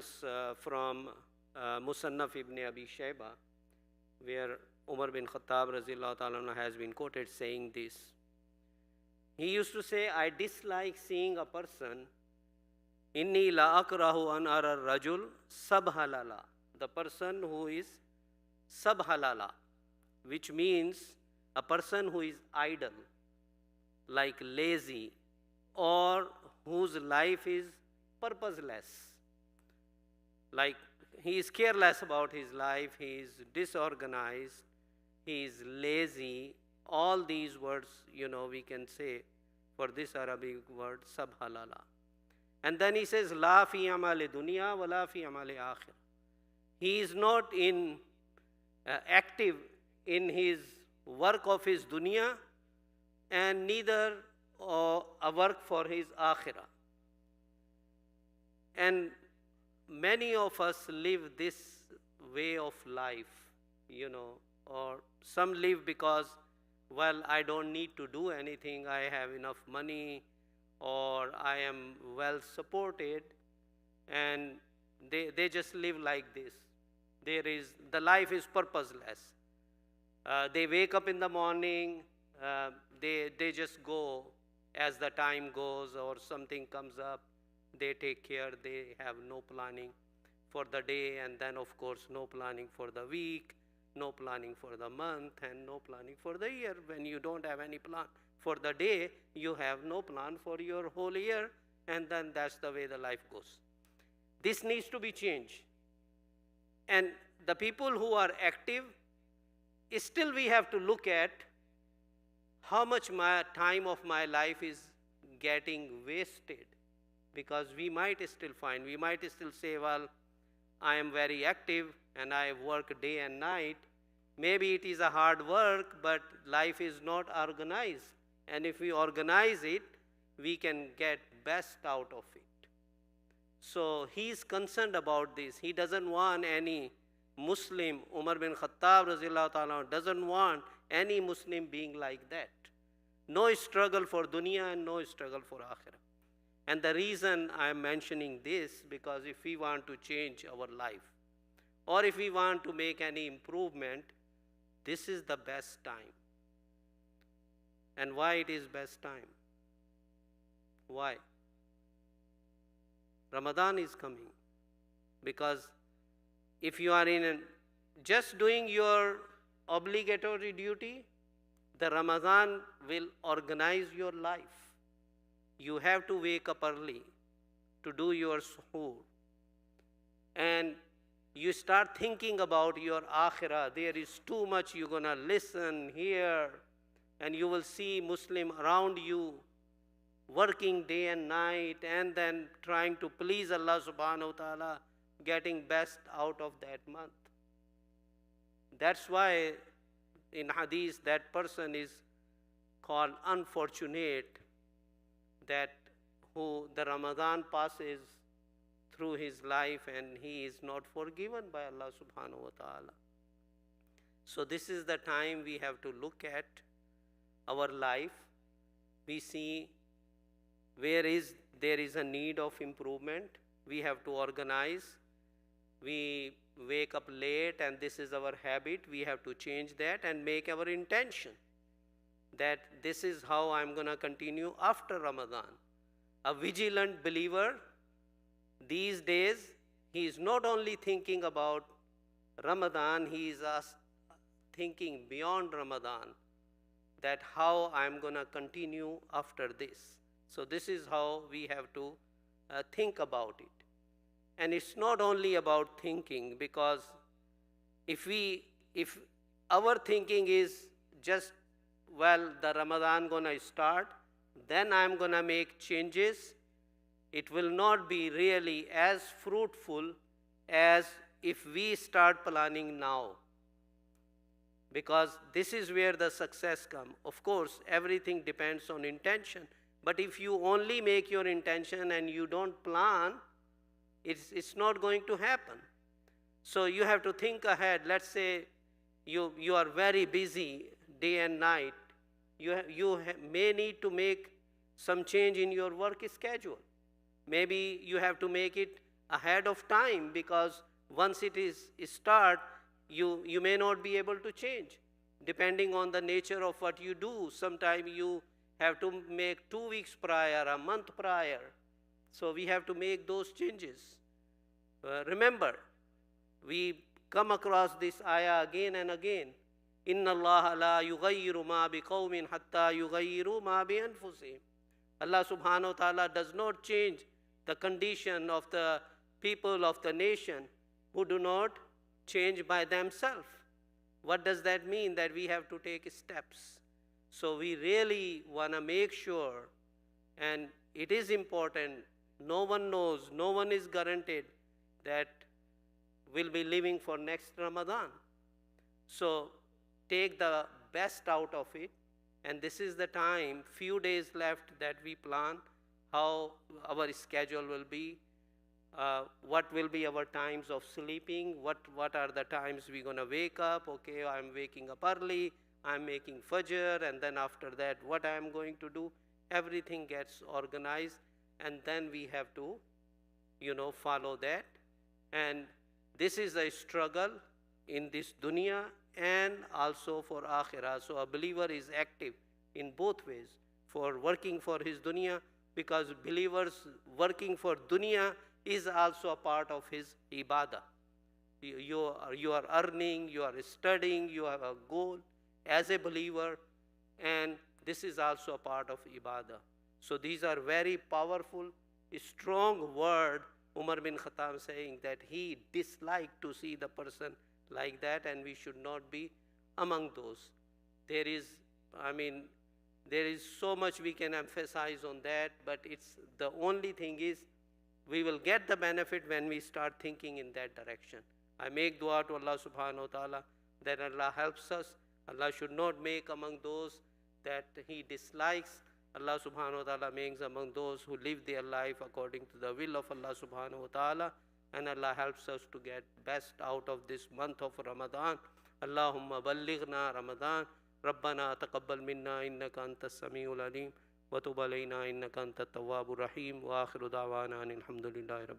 reference from Musannaf ibn Abi Shayba, where Umar bin Khattab Razillahu Ta'ala has been quoted saying this. He used to say, I dislike seeing a person, inni la akrahu an ara rajul sabhalala, the person who is sabhalala, which means a person who is idle, like lazy, or whose life is purposeless. Like he is careless about his life, he is disorganized, he is lazy. All these words, we can say for this Arabic word, sabhalala. And then he says, la fi amali dunya wa la fi amali akhir. He is not active in his work of his dunya, and neither a work for his akhirah. And many of us live this way of life, or some live because, well, I don't need to do anything, I have enough money, or I am well supported, and they just live like this. The life is purposeless. They wake up in the morning, they just go as the time goes, or something comes up, they take care, they have no planning for the day, and then of course no planning for the week, no planning for the month, and no planning for the year. When you don't have any plan for the day, you have no plan for your whole year, and then that's the way the life goes. This needs to be changed. And the people who are active, still we have to look at how much time of my life is getting wasted, because we might still say, well, I am very active and I work day and night. Maybe it is a hard work, but life is not organized. And if we organize it, we can get best out of it. So he is concerned about this. He doesn't want any Muslim, Umar bin Khattab Razillahu Ta'ala doesn't want any Muslim being like that. No struggle for dunya and no struggle for akhirah. And the reason I am mentioning this, because if we want to change our life, or if we want to make any improvement, this is the best time. And why it is best time? Why? Ramadan is coming. Because if you are just doing your obligatory duty, the Ramadan will organize your life. You have to wake up early to do your suhoor. And you start thinking about your akhirah. There is too much you're going to listen, hear, and you will see Muslim around you working day and night, and then trying to please Allah subhanahu wa ta'ala, getting best out of that month. That's why in hadith that person is called unfortunate, that who the Ramadan passes through his life and he is not forgiven by Allah subhanahu wa ta'ala. So this is the time we have to look at our life. We see where there is a need of improvement. We have to organize. We wake up late and this is our habit. We have to change that and make our intention that this is how I'm going to continue after Ramadan. A vigilant believer, these days, he is not only thinking about Ramadan, he is thinking beyond Ramadan, that how I'm going to continue after this. So this is how we have to think about it. And it's not only about thinking, because if our thinking is just, well, the Ramadan gonna start, then I'm gonna make changes, it will not be really as fruitful as if we start planning now. Because this is where the success comes. Of course, everything depends on intention. But if you only make your intention and you don't plan, it's not going to happen. So you have to think ahead. Let's say you are very busy day and night. You may need to make some change in your work schedule. Maybe you have to make it ahead of time, because once it is start, you may not be able to change depending on the nature of what you do. Sometimes you have to make 2 weeks prior, a month prior. So we have to make those changes. Remember, we come across this ayah again and again. Inna Allah la yughayyiru ma biqawmin hatta yughayyiru ma bi anfusihim. Allah subhanahu wa ta'ala does not change the condition of the people of the nation who do not change by themselves. What does that mean? That we have to take steps. So we really want to make sure, and it is important, no one knows, no one is guaranteed that we'll be living for next Ramadan. So take the best out of it, and this is the time, few days left, that we plan how our schedule will be, what will be our times of sleeping, what are the times we're going to wake up. Okay, I'm waking up early, I'm making fajr, and then after that what I'm going to do. Everything gets organized, and then we have to, follow that. And this is a struggle in this dunya and also for akhirah. So a believer is active in both ways, for working for his dunya, because believers working for dunya is also a part of his ibadah. You are earning, you are studying, you have a goal as a believer, and this is also a part of ibadah. So these are very powerful, strong word. Umar bin Khattab saying that he disliked to see the person like that, and we should not be among those. There is so much we can emphasize on that, but it's the only thing is we will get the benefit when we start thinking in that direction. I make dua to Allah subhanahu wa ta'ala that Allah helps us. Allah should not make among those that He dislikes. Allah subhanahu wa ta'ala makes among those who live their life according to the will of Allah subhanahu wa ta'ala. And Allah helps us to get best out of this month of Ramadan. Allahumma ballighna Ramadan. ربنا تقبل منا إنك أنت السميع العليم وتب علينا إنك أنت التواب الرحيم وآخر دعوانا أن الحمد لله رب العالمين.